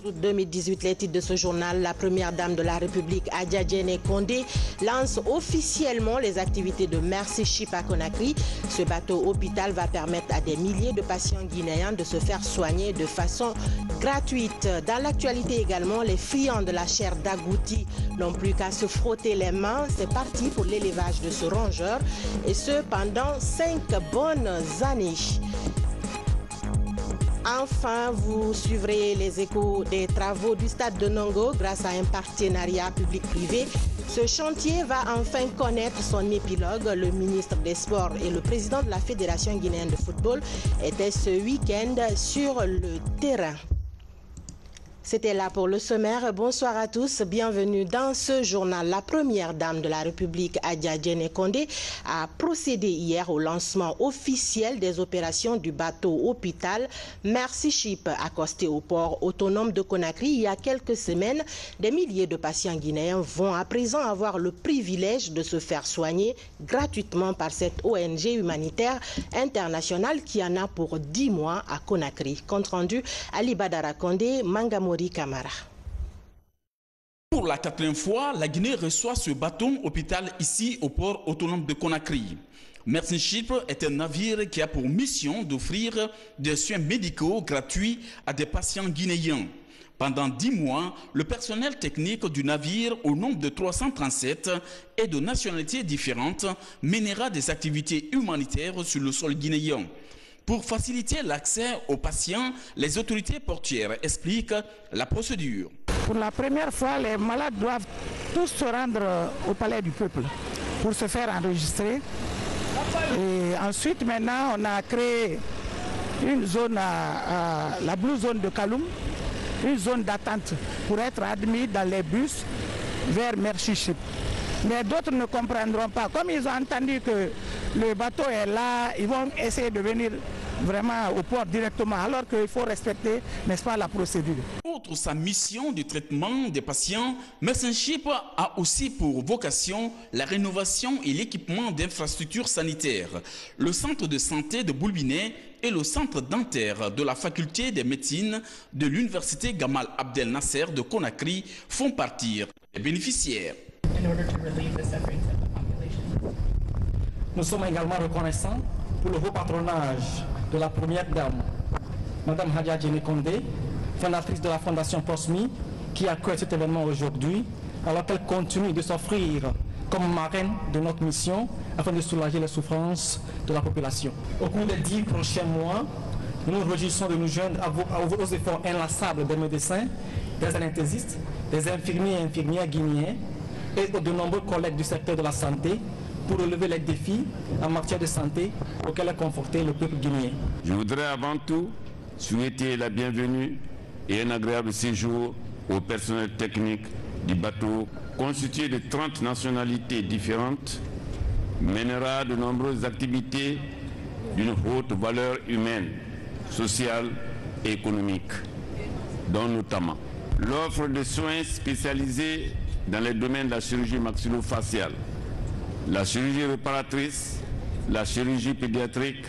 août 2018, les titres de ce journal, la première dame de la République, Adja Diéné Condé, lance officiellement les activités de Mercy Ship à Conakry. Ce bateau hôpital va permettre à des milliers de patients guinéens de se faire soigner de façon gratuite. Dans l'actualité également, les friands de la chair d'agouti n'ont plus qu'à se frotter les mains. C'est parti pour l'élevage de ce rongeur et ce pendant 5 bonnes années. Enfin, vous suivrez les échos des travaux du stade de Nongo grâce à un partenariat public-privé. Ce chantier va enfin connaître son épilogue. Le ministre des Sports et le président de la Fédération guinéenne de football étaient ce week-end sur le terrain. C'était là pour le sommaire. Bonsoir à tous. Bienvenue dans ce journal. La première dame de la République, Adja Diéné Condé, a procédé hier au lancement officiel des opérations du bateau hôpital Mercy Ship accosté au port autonome de Conakry. Il y a quelques semaines, des milliers de patients guinéens vont à présent avoir le privilège de se faire soigner gratuitement par cette ONG humanitaire internationale qui en a pour 10 mois à Conakry. Compte rendu, Ali Badara Condé, Mangamori Camara. Pour la 4e fois, la Guinée reçoit ce bâton hôpital ici au port autonome de Conakry. Mercy Ship est un navire qui a pour mission d'offrir des soins médicaux gratuits à des patients guinéens. Pendant 10 mois, le personnel technique du navire, au nombre de 337 et de nationalités différentes, mènera des activités humanitaires sur le sol guinéen. Pour faciliter l'accès aux patients, les autorités portuaires expliquent la procédure. Pour la première fois, les malades doivent tous se rendre au palais du peuple pour se faire enregistrer. Et ensuite, maintenant, on a créé une zone, la Blue Zone de Kaloum, une zone d'attente pour être admis dans les bus vers Mercy Ship. Mais d'autres ne comprendront pas. Comme ils ont entendu que le bateau est là, ils vont essayer de venir vraiment au port directement, alors qu'il faut respecter, n'est-ce pas, la procédure. Outre sa mission de traitement des patients, Mercy Ship a aussi pour vocation la rénovation et l'équipement d'infrastructures sanitaires. Le centre de santé de Boulbinet et le centre dentaire de la faculté des médecines de l'université Gamal Abdel Nasser de Conakry font partie des bénéficiaires. Nous sommes également reconnaissants pour le haut patronage de la première dame, Madame Adja Diéné Condé, fondatrice de la Fondation POSMI, qui accueille cet événement aujourd'hui, alors qu'elle continue de s'offrir comme marraine de notre mission afin de soulager les souffrances de la population. Au cours des 10 prochains mois, nous nous réjouissons de nous joindre aux efforts inlassables des médecins, des anesthésistes, des infirmiers et infirmières guinéens et de nombreux collègues du secteur de la santé pour relever les défis en matière de santé auxquels est confronté le peuple guinéen. Je voudrais avant tout souhaiter la bienvenue et un agréable séjour au personnel technique du bateau, constitué de 30 nationalités différentes, mènera de nombreuses activités d'une haute valeur humaine, sociale et économique, dont notamment l'offre de soins spécialisés dans les domaines de la chirurgie maxillofaciale, la chirurgie réparatrice, la chirurgie pédiatrique,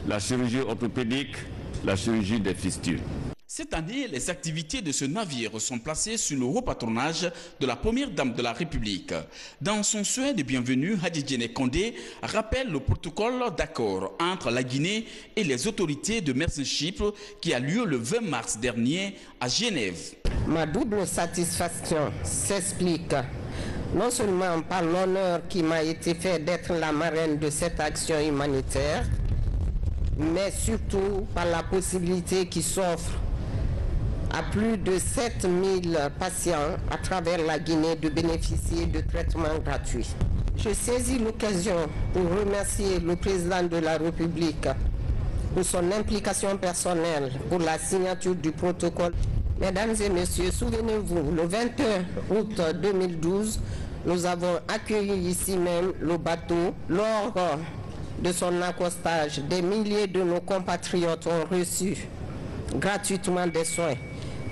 la chirurgie orthopédique, la chirurgie des fistules. Cette année, les activités de ce navire sont placées sous le haut patronage de la première dame de la République. Dans son souhait de bienvenue, Adja Diéné Condé rappelle le protocole d'accord entre la Guinée et les autorités de Mercy Ship qui a lieu le 20 mars dernier à Genève. Ma double satisfaction s'explique non seulement par l'honneur qui m'a été fait d'être la marraine de cette action humanitaire, mais surtout par la possibilité qui s'offre à plus de 7000 patients à travers la Guinée de bénéficier de traitements gratuits. Je saisis l'occasion pour remercier le président de la République pour son implication personnelle pour la signature du protocole. Mesdames et messieurs, souvenez-vous, le 21 août 2012, nous avons accueilli ici même le bateau. Lors de son accostage, des milliers de nos compatriotes ont reçu gratuitement des soins.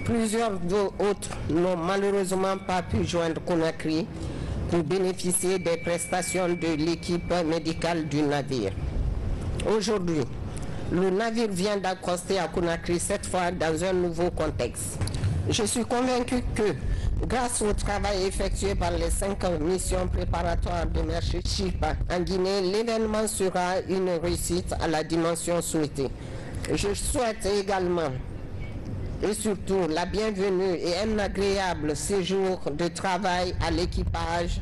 Plusieurs autres n'ont malheureusement pas pu joindre Conakry, pour bénéficier des prestations de l'équipe médicale du navire. Aujourd'hui, le navire vient d'accoster à Conakry, cette fois dans un nouveau contexte. Je suis convaincu que, grâce au travail effectué par les 5 missions préparatoires de Merchip en Guinée, l'événement sera une réussite à la dimension souhaitée. Je souhaite également et surtout la bienvenue et un agréable séjour de travail à l'équipage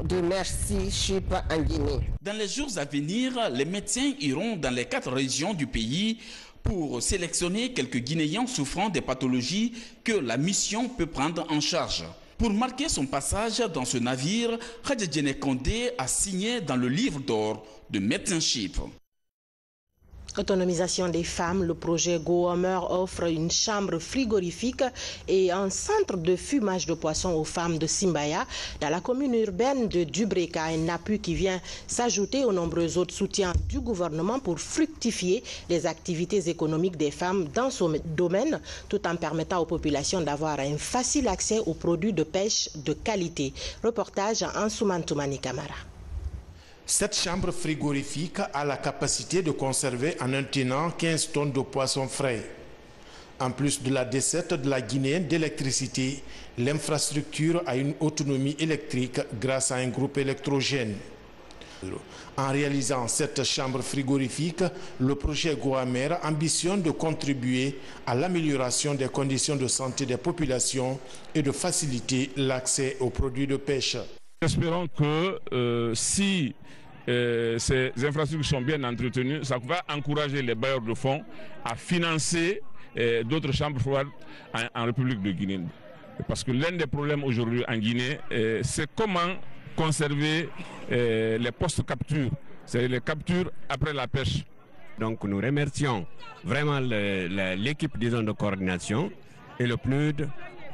de Merchip en Guinée. Dans les jours à venir, les médecins iront dans les 4 régions du pays pour sélectionner quelques Guinéens souffrant des pathologies que la mission peut prendre en charge. Pour marquer son passage dans ce navire, Hadjadjene Kondé a signé dans le livre d'or de Merchip. Autonomisation des femmes, le projet Go-Homer offre une chambre frigorifique et un centre de fumage de poissons aux femmes de Simbaya dans la commune urbaine de Dubreka, un appui qui vient s'ajouter aux nombreux autres soutiens du gouvernement pour fructifier les activités économiques des femmes dans ce domaine, tout en permettant aux populations d'avoir un facile accès aux produits de pêche de qualité. Reportage en Soumantoumani Kamara. Cette chambre frigorifique a la capacité de conserver en un tenant 15 tonnes de poissons frais. En plus de la desserte de la Guinée d'électricité, l'infrastructure a une autonomie électrique grâce à un groupe électrogène. En réalisant cette chambre frigorifique, le projet Go-Homer ambitionne de contribuer à l'amélioration des conditions de santé des populations et de faciliter l'accès aux produits de pêche. Espérons que si ces infrastructures sont bien entretenues, ça va encourager les bailleurs de fonds à financer d'autres chambres froides en République de Guinée. Parce que l'un des problèmes aujourd'hui en Guinée, c'est comment conserver les postes-captures, c'est-à-dire les captures après la pêche. Donc nous remercions vraiment l'équipe de coordination et le PNUD,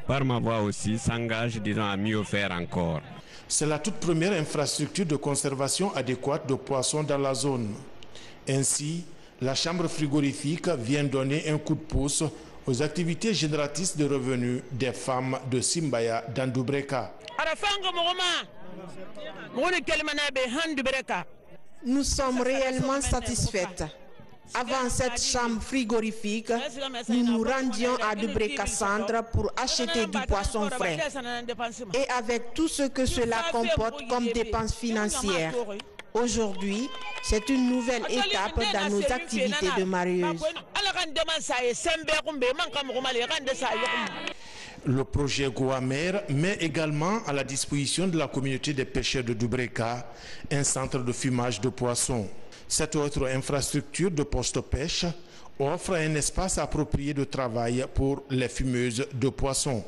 par ma voix aussi, s'engage à mieux faire encore. C'est la toute première infrastructure de conservation adéquate de poissons dans la zone. Ainsi, la chambre frigorifique vient donner un coup de pouce aux activités génératrices de revenus des femmes de Simbaya dans Dubreka. Nous sommes réellement satisfaites. Avant cette chambre frigorifique, nous nous rendions à Dubreka Centre pour acheter du poisson frais. Et avec tout ce que cela comporte comme dépenses financières, aujourd'hui, c'est une nouvelle étape dans nos activités de marieuse. Le projet Go-Homer met également à la disposition de la communauté des pêcheurs de Dubreka un centre de fumage de poissons. Cette autre infrastructure de poste-pêche offre un espace approprié de travail pour les fumeuses de poissons.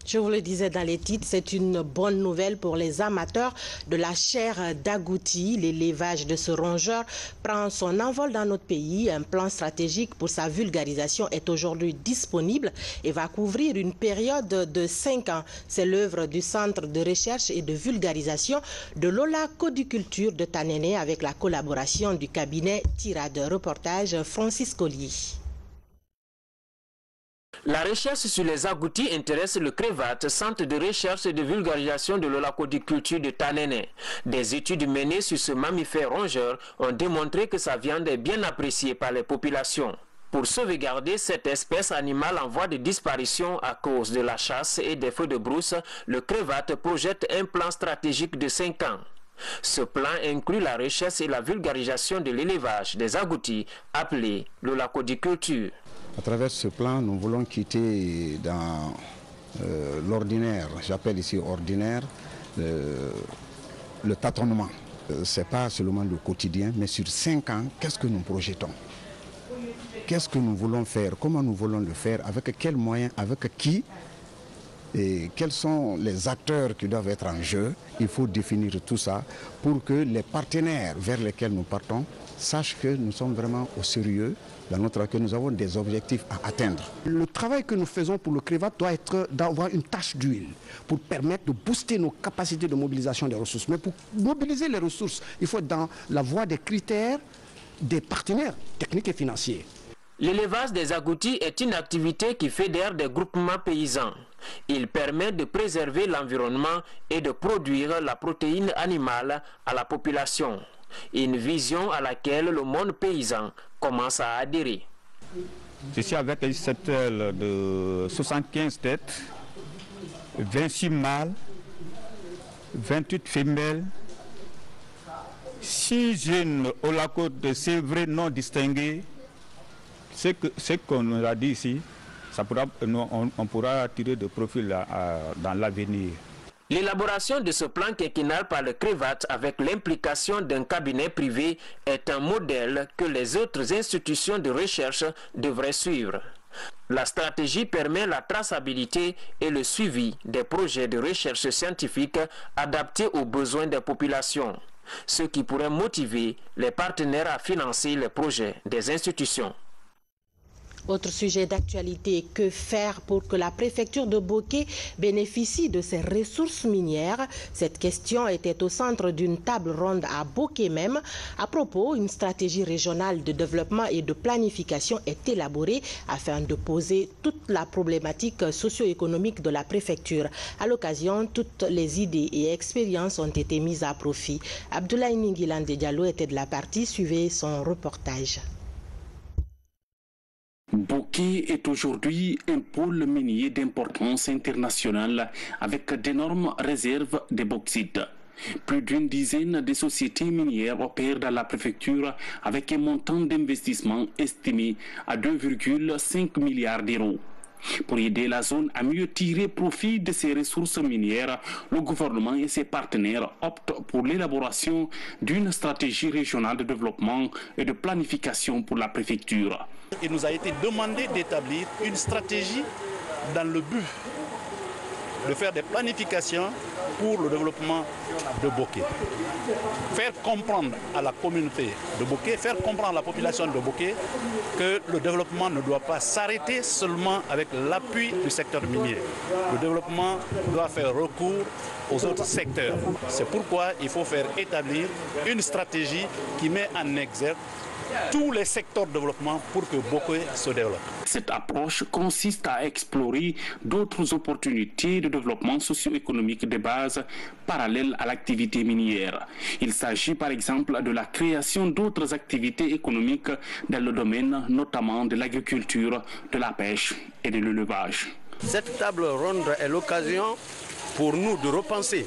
Je vous le disais dans les titres, c'est une bonne nouvelle pour les amateurs de la chair d'agouti. L'élevage de ce rongeur prend son envol dans notre pays. Un plan stratégique pour sa vulgarisation est aujourd'hui disponible et va couvrir une période de 5 ans. C'est l'œuvre du Centre de recherche et de vulgarisation de l'Holacodiculture de Tanene avec la collaboration du cabinet Tirade. Reportage Francis Collier. La recherche sur les agoutis intéresse le CREVAT, Centre de recherche et de vulgarisation de l'holacodiculture de Tanene. Des études menées sur ce mammifère rongeur ont démontré que sa viande est bien appréciée par les populations. Pour sauvegarder cette espèce animale en voie de disparition à cause de la chasse et des feux de brousse, le CREVAT projette un plan stratégique de 5 ans. Ce plan inclut la recherche et la vulgarisation de l'élevage des agoutis, appelé l'holacodiculture. À travers ce plan, nous voulons quitter dans l'ordinaire, j'appelle ici ordinaire, le tâtonnement. Ce n'est pas seulement le quotidien, mais sur 5 ans, qu'est-ce que nous projetons? Qu'est-ce que nous voulons faire? Comment nous voulons le faire? Avec quels moyens? Avec qui? Et quels sont les acteurs qui doivent être en jeu? Il faut définir tout ça pour que les partenaires vers lesquels nous partons sachent que nous sommes vraiment au sérieux, que nous avons des objectifs à atteindre. Le travail que nous faisons pour le CREVAT doit être d'avoir une tâche d'huile pour permettre de booster nos capacités de mobilisation des ressources. Mais pour mobiliser les ressources, il faut être dans la voie des critères des partenaires techniques et financiers. L'élevage des agoutis est une activité qui fédère des groupements paysans. Il permet de préserver l'environnement et de produire la protéine animale à la population. Une vision à laquelle le monde paysan commence à adhérer. Je suis avec un secteur de 75 têtes, 26 mâles, 28 femelles, 6 jeunes au lac de Sévres non distingués. Ce qu'on nous a dit ici, on pourra tirer de profit dans l'avenir. L'élaboration de ce plan quinquennal par le CREVAT avec l'implication d'un cabinet privé est un modèle que les autres institutions de recherche devraient suivre. La stratégie permet la traçabilité et le suivi des projets de recherche scientifique adaptés aux besoins des populations, ce qui pourrait motiver les partenaires à financer les projets des institutions. Autre sujet d'actualité, que faire pour que la préfecture de Boké bénéficie de ses ressources minières? Cette question était au centre d'une table ronde à Boké même. À propos, une stratégie régionale de développement et de planification est élaborée afin de poser toute la problématique socio-économique de la préfecture. À l'occasion, toutes les idées et expériences ont été mises à profit. Abdoulaye Ninguilande Diallo était de la partie, suivez son reportage. Boké est aujourd'hui un pôle minier d'importance internationale avec d'énormes réserves de bauxite. Plus d'une dizaine de sociétés minières opèrent dans la préfecture avec un montant d'investissement estimé à 2,5 milliards d'euros. Pour aider la zone à mieux tirer profit de ses ressources minières, le gouvernement et ses partenaires optent pour l'élaboration d'une stratégie régionale de développement et de planification pour la préfecture. Il nous a été demandé d'établir une stratégie dans le but de faire des planifications pour le développement de Boké. Faire comprendre à la communauté de Boké, faire comprendre à la population de Boké que le développement ne doit pas s'arrêter seulement avec l'appui du secteur minier. Le développement doit faire recours aux autres secteurs. C'est pourquoi il faut faire établir une stratégie qui met en exergue tous les secteurs de développement pour que Boké se développe. Cette approche consiste à explorer d'autres opportunités de développement socio-économique de base parallèles à l'activité minière. Il s'agit par exemple de la création d'autres activités économiques dans le domaine notamment de l'agriculture, de la pêche et de l'élevage. Cette table ronde est l'occasion pour nous de repenser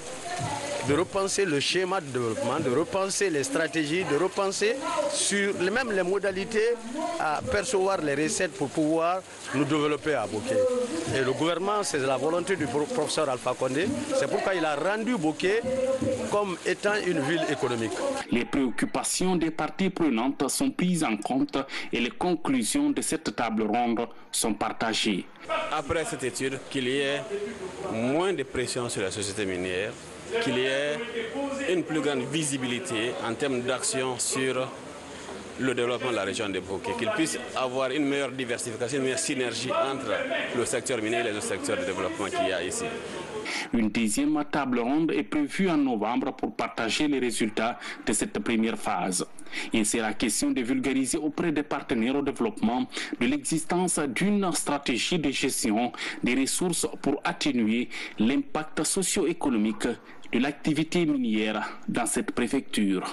le schéma de développement, de repenser les stratégies, de repenser sur même les modalités à percevoir les recettes pour pouvoir nous développer à Boké. Et le gouvernement, c'est la volonté du professeur Alpha Condé, c'est pourquoi il a rendu Boké comme étant une ville économique. Les préoccupations des parties prenantes sont prises en compte et les conclusions de cette table ronde sont partagées. Après cette étude, qu'il y ait moins de pression sur la société minière, qu'il y ait une plus grande visibilité en termes d'action sur le développement de la région de Boké, qu'il puisse avoir une meilleure diversification, une meilleure synergie entre le secteur minier et les autres secteurs de développement qu'il y a ici. Une deuxième table ronde est prévue en novembre pour partager les résultats de cette première phase. Il sera question de vulgariser auprès des partenaires au développement de l'existence d'une stratégie de gestion des ressources pour atténuer l'impact socio-économique de l'activité minière dans cette préfecture.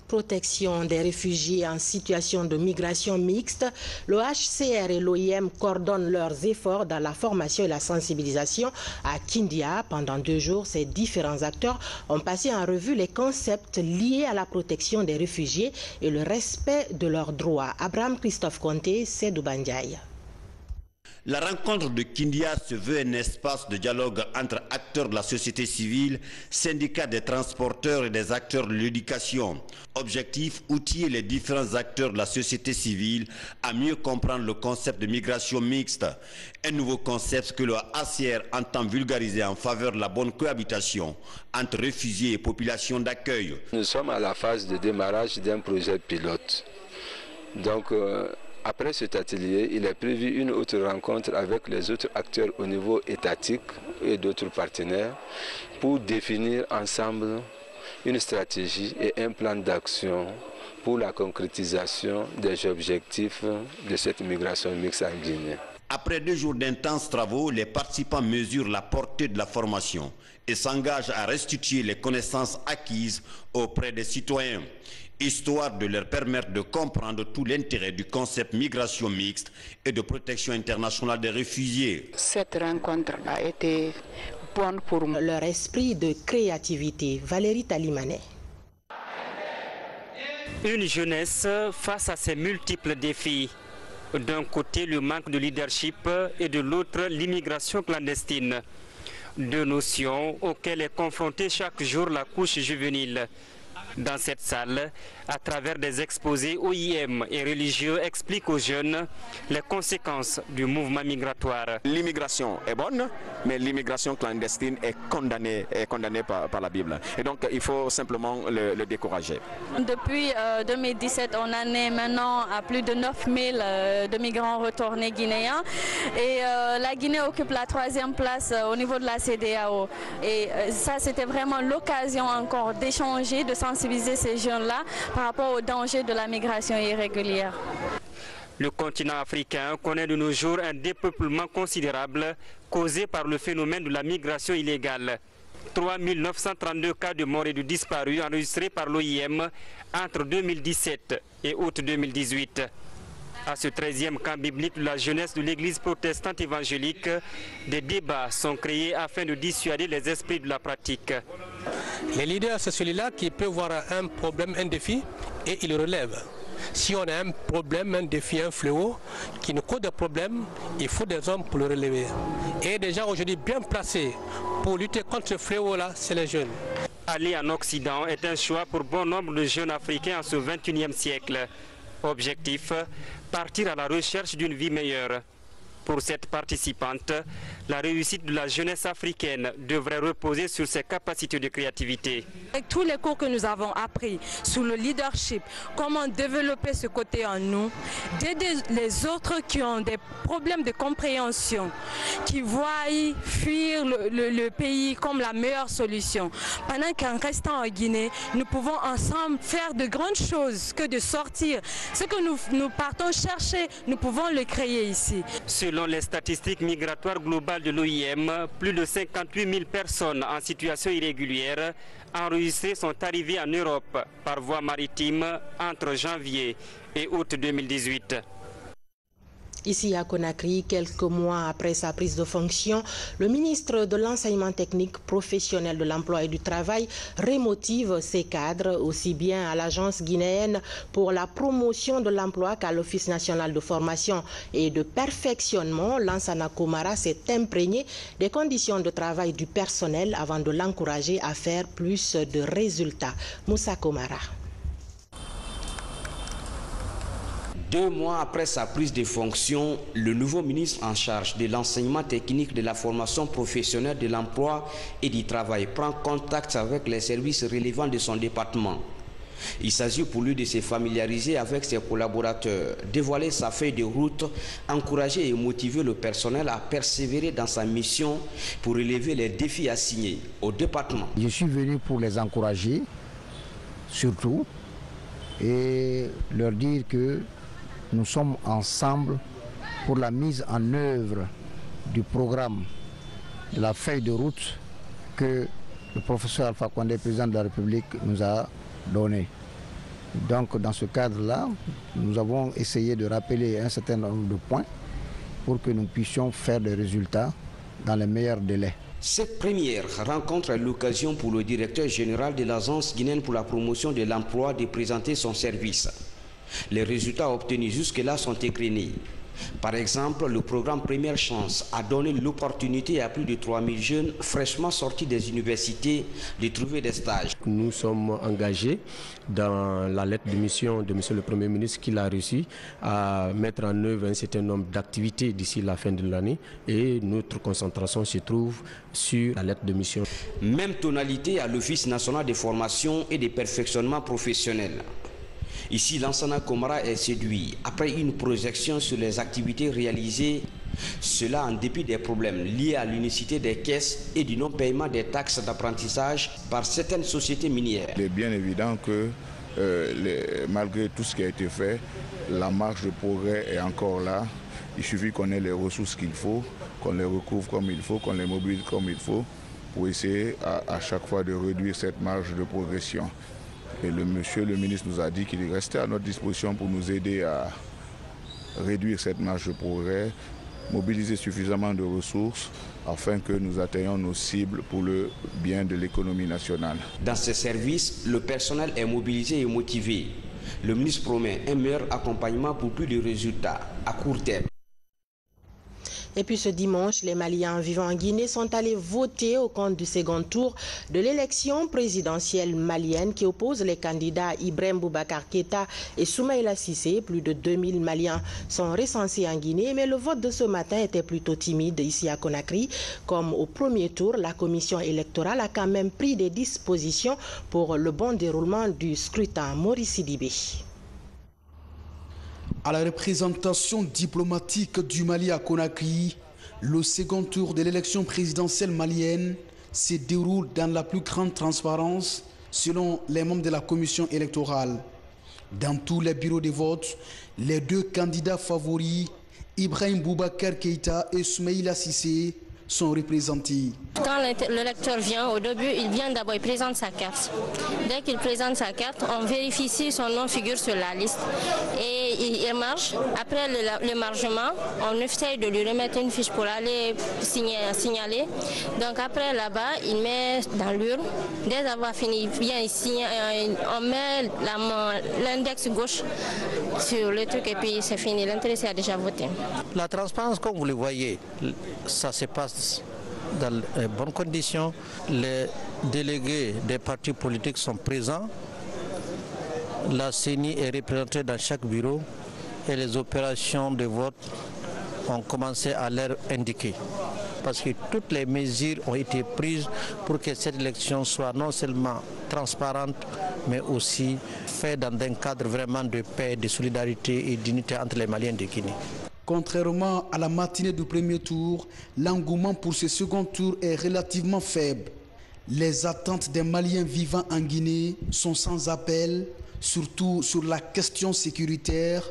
Protection des réfugiés en situation de migration mixte, le HCR et l'OIM coordonnent leurs efforts dans la formation et la sensibilisation à Kindia. Pendant 2 jours, ces différents acteurs ont passé en revue les concepts liés à la protection des réfugiés et le respect de leurs droits. Abraham Christophe Conté, Sédou Bandiaï. La rencontre de Kindia se veut un espace de dialogue entre acteurs de la société civile, syndicats des transporteurs et des acteurs de l'éducation. Objectif, outiller les différents acteurs de la société civile à mieux comprendre le concept de migration mixte. Un nouveau concept que le HCR entend vulgariser en faveur de la bonne cohabitation entre réfugiés et populations d'accueil. Nous sommes à la phase de démarrage d'un projet pilote. Donc, après cet atelier, il est prévu une autre rencontre avec les autres acteurs au niveau étatique et d'autres partenaires pour définir ensemble une stratégie et un plan d'action pour la concrétisation des objectifs de cette migration mixte en Guinée. Après 2 jours d'intenses travaux, les participants mesurent la portée de la formation et s'engagent à restituer les connaissances acquises auprès des citoyens, histoire de leur permettre de comprendre tout l'intérêt du concept migration mixte et de protection internationale des réfugiés. Cette rencontre a été bonne pour moi. Leur esprit de créativité. Valérie Talimanet. Une jeunesse face à ses multiples défis. D'un côté, le manque de leadership et de l'autre, l'immigration clandestine. 2 notions auxquelles est confrontée chaque jour la couche juvénile. Dans cette salle, à travers des exposés OIM et religieux, expliquent aux jeunes les conséquences du mouvement migratoire. L'immigration est bonne, mais l'immigration clandestine est condamnée par la Bible. Et donc, il faut simplement le décourager. Depuis 2017, on en est maintenant à plus de 9000 de migrants retournés guinéens. Et la Guinée occupe la 3e place au niveau de la CEDEAO. Et ça, c'était vraiment l'occasion encore d'échanger, de sensibiliser ces jeunes-là par rapport aux dangers de la migration irrégulière. Le continent africain connaît de nos jours un dépeuplement considérable causé par le phénomène de la migration illégale. 3 932 cas de morts et de disparus enregistrés par l'OIM entre 2017 et août 2018. À ce 13e camp biblique de la jeunesse de l'église protestante évangélique, des débats sont créés afin de dissuader les esprits de la pratique. Les leaders, c'est celui-là qui peut voir un problème, un défi, et il relève. Si on a un problème, un défi, un fléau qui nous cause des problèmes, il faut des hommes pour le relever. Et des gens aujourd'hui bien placés pour lutter contre ce fléau-là, c'est les jeunes. Aller en Occident est un choix pour bon nombre de jeunes Africains en ce 21e siècle. Objectif, partir à la recherche d'une vie meilleure. Pour cette participante, la réussite de la jeunesse africaine devrait reposer sur ses capacités de créativité. Avec tous les cours que nous avons appris sur le leadership, comment développer ce côté en nous, d'aider les autres qui ont des problèmes de compréhension, qui voient fuir le pays comme la meilleure solution. Pendant qu'en restant en Guinée, nous pouvons ensemble faire de grandes choses que de sortir. Ce que nous partons chercher, nous pouvons le créer ici. Selon les statistiques migratoires globales de l'OIM, plus de 58 000 personnes en situation irrégulière enregistrées sont arrivées en Europe par voie maritime entre janvier et août 2018. Ici à Conakry, quelques mois après sa prise de fonction, le ministre de l'Enseignement technique professionnel de l'emploi et du travail remotive ses cadres, aussi bien à l'Agence guinéenne pour la promotion de l'emploi qu'à l'Office national de formation et de perfectionnement. Lansana Komara s'est imprégné des conditions de travail du personnel avant de l'encourager à faire plus de résultats. Moussa Komara. 2 mois après sa prise de fonction, le nouveau ministre en charge de l'enseignement technique, de la formation professionnelle, de l'emploi et du travail prend contact avec les services relevant de son département. Il s'agit pour lui de se familiariser avec ses collaborateurs, dévoiler sa feuille de route, encourager et motiver le personnel à persévérer dans sa mission pour relever les défis assignés au département. Je suis venu pour les encourager, surtout, et leur dire que nous sommes ensemble pour la mise en œuvre du programme de la feuille de route que le professeur Alpha Condé, président de la République, nous a donné. Donc dans ce cadre-là, nous avons essayé de rappeler un certain nombre de points pour que nous puissions faire des résultats dans les meilleurs délais. Cette première rencontre est l'occasion pour le directeur général de l'Agence guinéenne pour la promotion de l'emploi de présenter son service. Les résultats obtenus jusque-là sont écrinés. Par exemple, le programme Première Chance a donné l'opportunité à plus de 3000 jeunes fraîchement sortis des universités de trouver des stages. Nous sommes engagés dans la lettre de mission de M. le Premier ministre qu'il a reçue à mettre en œuvre un certain nombre d'activités d'ici la fin de l'année et notre concentration se trouve sur la lettre de mission. Même tonalité à l'Office national de formation et de perfectionnement professionnel. Ici, Lansana Komara est séduit après une projection sur les activités réalisées, cela en dépit des problèmes liés à l'unicité des caisses et du non-paiement des taxes d'apprentissage par certaines sociétés minières. Il est bien évident que malgré tout ce qui a été fait, la marge de progrès est encore là Il suffit qu'on ait les ressources qu'il faut, qu'on les recouvre comme il faut, qu'on les mobilise comme il faut, pour essayer à chaque fois de réduire cette marge de progression. Et monsieur le ministre nous a dit qu'il restait à notre disposition pour nous aider à réduire cette marge de progrès, mobiliser suffisamment de ressources afin que nous atteignions nos cibles pour le bien de l'économie nationale. Dans ce service, le personnel est mobilisé et motivé. Le ministre promet un meilleur accompagnement pour plus de résultats à court terme. Et puis ce dimanche, les Maliens vivant en Guinée sont allés voter au compte du second tour de l'élection présidentielle malienne qui oppose les candidats Ibrahim Boubacar Keïta et Soumaïla Cissé. Plus de 2000 Maliens sont recensés en Guinée, mais le vote de ce matin était plutôt timide ici à Conakry. Comme au premier tour, la commission électorale a quand même pris des dispositions pour le bon déroulement du scrutin. Maurice Sidibé. À la représentation diplomatique du Mali à Conakry, le second tour de l'élection présidentielle malienne se déroule dans la plus grande transparence selon les membres de la commission électorale. Dans tous les bureaux de vote, les deux candidats favoris, Ibrahim Boubacar Keïta et Soumaïla Cissé, sont représentés. Quand l'électeur vient, au début, il vient d'abord, il présente sa carte. Dès qu'il présente sa carte, on vérifie si son nom figure sur la liste. Et il marche. Après le margement, on essaye de lui remettre une fiche pour aller signaler. Donc après, là-bas, il met dans l'urne. Dès avoir fini, il vient ici, on met l'index gauche sur le truc et puis c'est fini. L'intéressé a déjà voté. La transparence, comme vous le voyez, ça se passe dans de bonnes conditions. Les délégués des partis politiques sont présents. La CENI est représentée dans chaque bureau et les opérations de vote ont commencé à leur indiquer. Parce que toutes les mesures ont été prises pour que cette élection soit non seulement transparente, mais aussi faite dans un cadre vraiment de paix, de solidarité et d'unité entre les Maliens de Guinée. Contrairement à la matinée du premier tour, l'engouement pour ce second tour est relativement faible. Les attentes des Maliens vivant en Guinée sont sans appel, surtout sur la question sécuritaire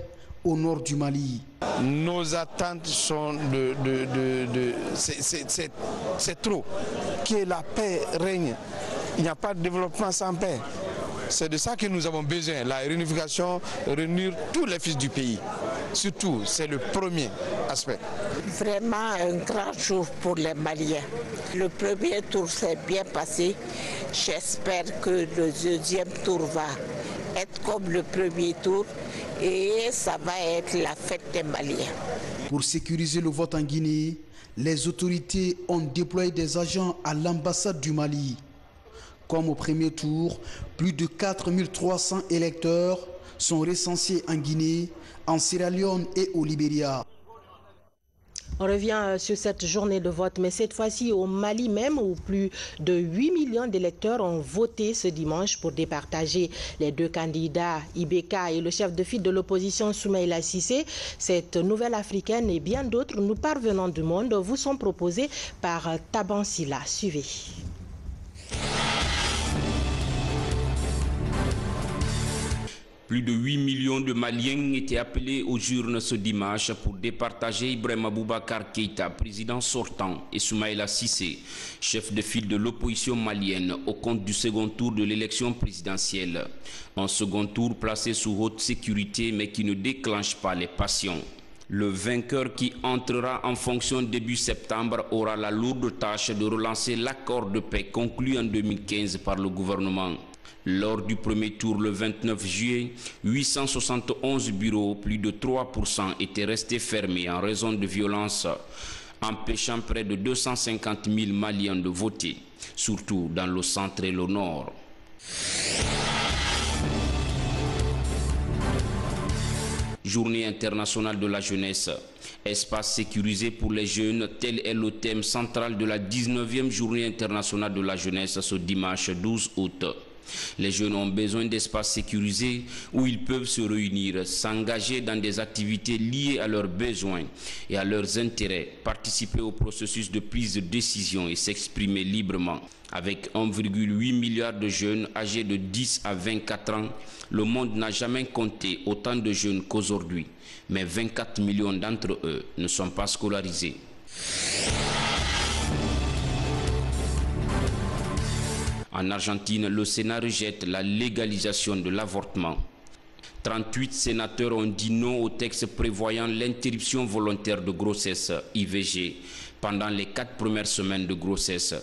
au nord du Mali. Nos attentes sont c'est trop. Que la paix règne. Il n'y a pas de développement sans paix. C'est de ça que nous avons besoin, la réunification, réunir tous les fils du pays. Surtout, c'est le premier aspect. Vraiment un grand jour pour les Maliens. Le premier tour s'est bien passé. J'espère que le deuxième tour va être comme le premier tour et ça va être la fête des Maliens. Pour sécuriser le vote en Guinée, les autorités ont déployé des agents à l'ambassade du Mali. Comme au premier tour, plus de 4300 électeurs sont recensés en Guinée, en Sierra Leone et au Libéria. On revient sur cette journée de vote, mais cette fois-ci au Mali même, où plus de 8 millions d'électeurs ont voté ce dimanche pour départager les deux candidats, Ibeka et le chef de file de l'opposition, Soumaïla Cissé. Cette nouvelle africaine et bien d'autres, nous parvenons du monde, vous sont proposés par Taban Silla. Suivez. Plus de 8 millions de Maliens étaient appelés aux urnes ce dimanche pour départager Ibrahim Boubacar Keïta, président sortant, et Soumaïla Cissé, chef de file de l'opposition malienne, au compte du second tour de l'élection présidentielle. Un second tour placé sous haute sécurité mais qui ne déclenche pas les passions. Le vainqueur qui entrera en fonction début septembre aura la lourde tâche de relancer l'accord de paix conclu en 2015 par le gouvernement. Lors du premier tour le 29 juillet, 871 bureaux, plus de 3%, étaient restés fermés en raison de violences, empêchant près de 250 000 Maliens de voter, surtout dans le centre et le nord. Journée internationale de la jeunesse. Espace sécurisé pour les jeunes, tel est le thème central de la 19e journée internationale de la jeunesse ce dimanche 12 août. Les jeunes ont besoin d'espaces sécurisés où ils peuvent se réunir, s'engager dans des activités liées à leurs besoins et à leurs intérêts, participer au processus de prise de décision et s'exprimer librement. Avec 1,8 milliard de jeunes âgés de 10 à 24 ans, le monde n'a jamais compté autant de jeunes qu'aujourd'hui. Mais 24 millions d'entre eux ne sont pas scolarisés. En Argentine, le Sénat rejette la légalisation de l'avortement. 38 sénateurs ont dit non au texte prévoyant l'interruption volontaire de grossesse, IVG, pendant les 4 premières semaines de grossesse.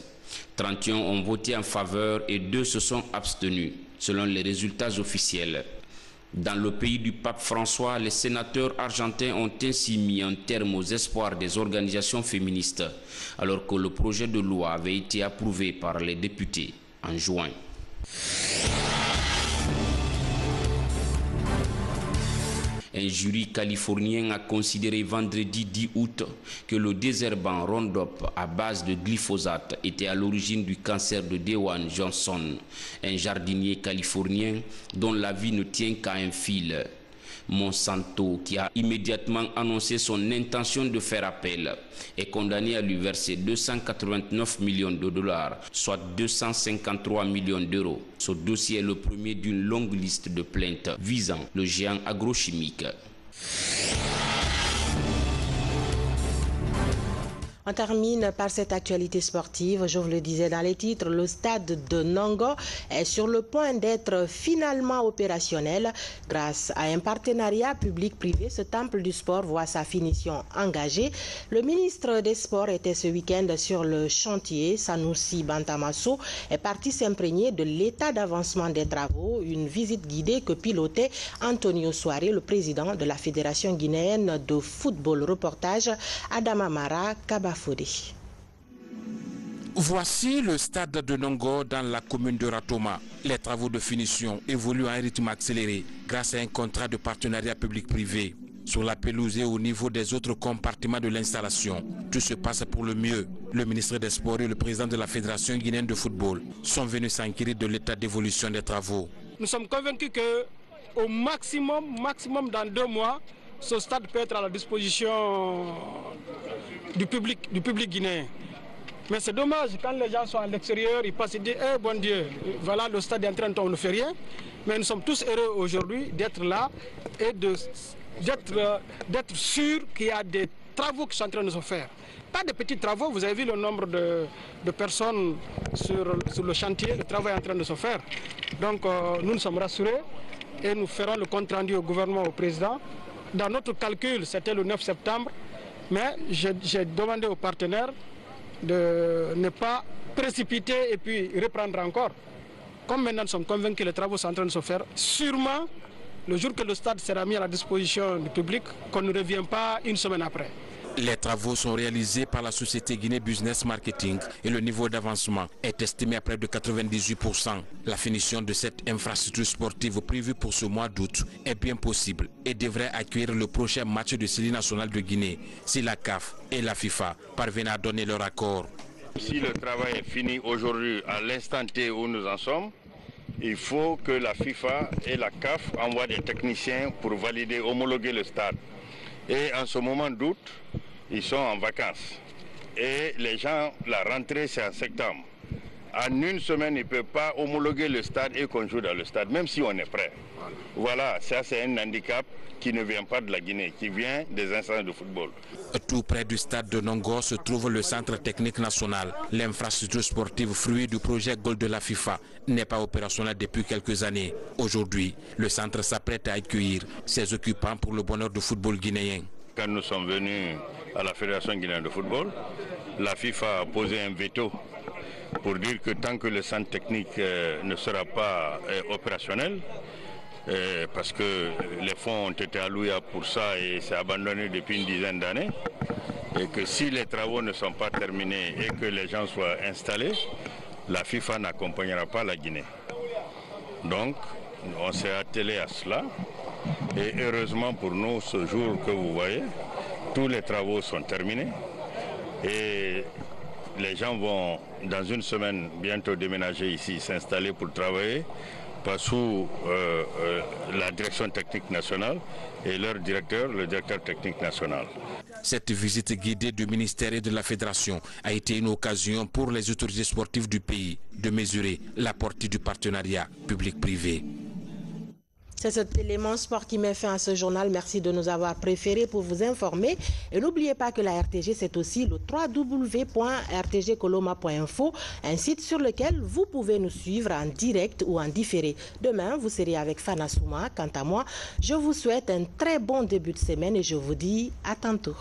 31 ont voté en faveur et 2 se sont abstenus, selon les résultats officiels. Dans le pays du pape François, les sénateurs argentins ont ainsi mis un terme aux espoirs des organisations féministes, alors que le projet de loi avait été approuvé par les députés en juin. Un jury californien a considéré vendredi 10 août que le désherbant Roundup à base de glyphosate était à l'origine du cancer de Dwayne Johnson, un jardinier californien dont la vie ne tient qu'à un fil. Monsanto, qui a immédiatement annoncé son intention de faire appel, est condamné à lui verser 289 millions de dollars, soit 253 millions d'euros. Ce dossier est le premier d'une longue liste de plaintes visant le géant agrochimique. On termine par cette actualité sportive. Je vous le disais dans les titres, le stade de Nongo est sur le point d'être finalement opérationnel. Grâce à un partenariat public-privé, ce temple du sport voit sa finition engagée. Le ministre des Sports était ce week-end sur le chantier. Sanoussi Bantamasso est parti s'imprégner de l'état d'avancement des travaux. Une visite guidée que pilotait Antonio Soare, le président de la Fédération guinéenne de football. Reportage Adama Mara Kaba. Voici le stade de Nongo dans la commune de Ratoma. Les travaux de finition évoluent à un rythme accéléré grâce à un contrat de partenariat public-privé. Sur la pelouse et au niveau des autres compartiments de l'installation, tout se passe pour le mieux. Le ministre des Sports et le président de la Fédération guinéenne de football sont venus s'inquiéter de l'état d'évolution des travaux. Nous sommes convaincus qu'au maximum dans 2 mois, ce stade peut être à la disposition du public guinéen. Mais c'est dommage, quand les gens sont à l'extérieur, ils passent et disent « Eh bon Dieu, voilà le stade est en train de on ne fait rien ». Mais nous sommes tous heureux aujourd'hui d'être là et d'être sûrs qu'il y a des travaux qui sont en train de se faire. Pas de petits travaux, vous avez vu le nombre de personnes sur le chantier, le travail est en train de se faire. Donc nous sommes rassurés et nous ferons le compte rendu au gouvernement, au président. Dans notre calcul, c'était le 9 septembre, mais j'ai demandé aux partenaires de ne pas précipiter et puis reprendre encore. Comme maintenant nous sommes convaincus que les travaux sont en train de se faire, sûrement, le jour que le stade sera mis à la disposition du public, qu'on ne revient pas une semaine après. Les travaux sont réalisés par la société Guinée Business Marketing et le niveau d'avancement est estimé à près de 98%. La finition de cette infrastructure sportive prévue pour ce mois d'août est bien possible et devrait accueillir le prochain match de série nationale de Guinée si la CAF et la FIFA parviennent à donner leur accord. Si le travail est fini aujourd'hui, à l'instant T où nous en sommes, il faut que la FIFA et la CAF envoient des techniciens pour valider, homologuer le stade. Et en ce moment d'août, ils sont en vacances. Et les gens, la rentrée, c'est en septembre. En une semaine, ils ne peuvent pas homologuer le stade et qu'on joue dans le stade, même si on est prêt. Voilà, ça c'est un handicap qui ne vient pas de la Guinée, qui vient des instances de football. Tout près du stade de Nongo se trouve le centre technique national. L'infrastructure sportive fruit du projet Gold de la FIFA n'est pas opérationnelle depuis quelques années. Aujourd'hui, le centre s'apprête à accueillir ses occupants pour le bonheur du football guinéen. Quand nous sommes venus à la Fédération guinéenne de football, la FIFA a posé un veto pour dire que tant que le centre technique ne sera pas opérationnel, parce que les fonds ont été alloués pour ça et c'est abandonné depuis une dizaine d'années, et que si les travaux ne sont pas terminés et que les gens soient installés, la FIFA n'accompagnera pas la Guinée. Donc, on s'est attelé à cela. Et heureusement pour nous, ce jour que vous voyez, tous les travaux sont terminés et Les gens vont dans une semaine bientôt déménager ici, s'installer pour travailler, pas sous la direction technique nationale et leur directeur, le directeur technique national. Cette visite guidée du ministère et de la Fédération a été une occasion pour les autorités sportives du pays de mesurer la portée du partenariat public-privé. C'est cet élément sport qui met fin à ce journal. Merci de nous avoir préférés pour vous informer. Et n'oubliez pas que la RTG, c'est aussi le www.rtgcoloma.info, un site sur lequel vous pouvez nous suivre en direct ou en différé. Demain, vous serez avec Fana Souma. Quant à moi, je vous souhaite un très bon début de semaine et je vous dis à tantôt.